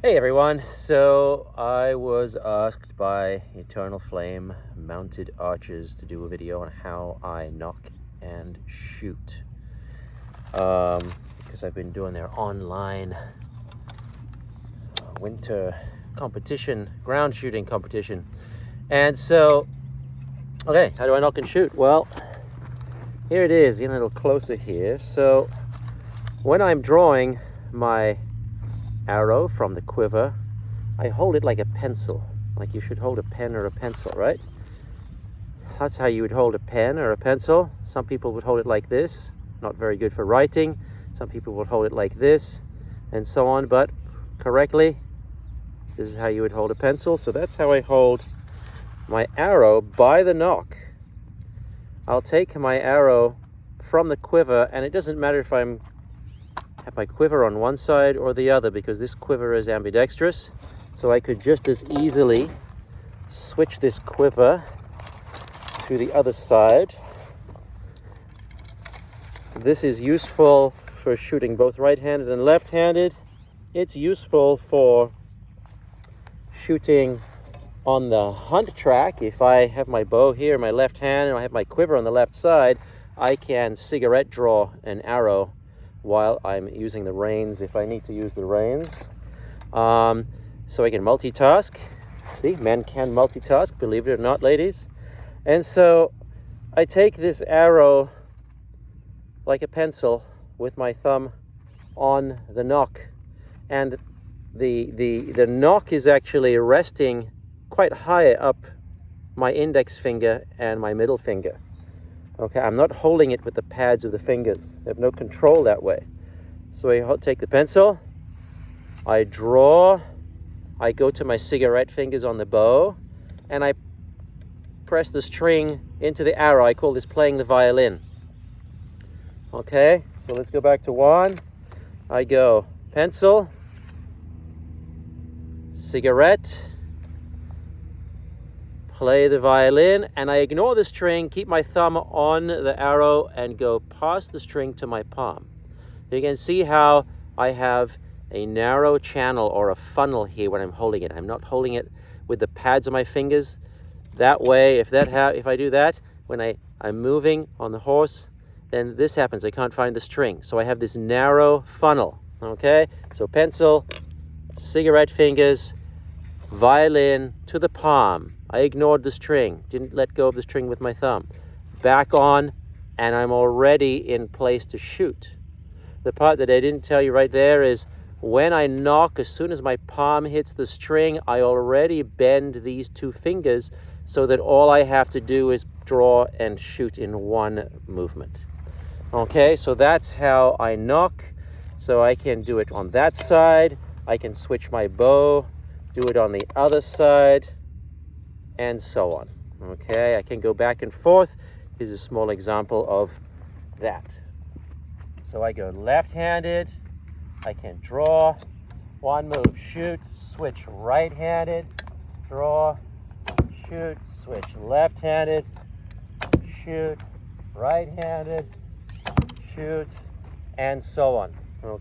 Hey everyone, so I was asked by Eternal Flame Mounted Archers to do a video on how I nock and shoot, because I've been doing their online winter competition, ground shooting competition. And so, okay, how do I nock and shoot? Well, here it is, getting a little closer here. So when I'm drawing my arrow from the quiver, I hold it like a pencil, like you should hold a pen or a pencil, right? That's how you would hold a pen or a pencil. Some people would hold it like this, not very good for writing. Some people would hold it like this, and so on, but correctly, this is how you would hold a pencil. So that's how I hold my arrow by the nock. I'll take my arrow from the quiver, and it doesn't matter if I'm have my quiver on one side or the other, because this quiver is ambidextrous, so I could just as easily switch this quiver to the other side. This is useful for shooting both right-handed and left-handed. It's useful for shooting on the hunt track. If I have my bow here in my left hand and I have my quiver on the left side, I can cigarette draw an arrow while I'm using the reins if I need to use the reins. So I can multitask. See, men can multitask, believe it or not, ladies. And so I take this arrow like a pencil with my thumb on the nock. And the nock is actually resting quite high up my index finger and my middle finger. Okay, I'm not holding it with the pads of the fingers. I have no control that way. So I take the pencil, I draw, I go to my cigarette fingers on the bow, and I press the string into the arrow. I call this playing the violin. Okay, so let's go back to one. I go pencil, cigarette, play the violin, and I ignore the string, keep my thumb on the arrow, and go past the string to my palm. You can see how I have a narrow channel or a funnel here when I'm holding it. I'm not holding it with the pads of my fingers. That way, if I do that, when I'm moving on the horse, then this happens. I can't find the string. So I have this narrow funnel, okay? So pencil, cigarette fingers, violin to the palm. I ignored the string, didn't let go of the string with my thumb. Back on, and I'm already in place to shoot. The part that I didn't tell you right there is when I nock, as soon as my palm hits the string, I already bend these two fingers so that all I have to do is draw and shoot in one movement. Okay, so that's how I nock. So I can do it on that side. I can switch my bow, do it on the other side, and so on. Okay, I can go back and forth. Here's a small example of that. So I go left-handed, I can draw, one move, shoot, switch right-handed, draw, shoot, switch left-handed, shoot, right-handed, shoot, and so on.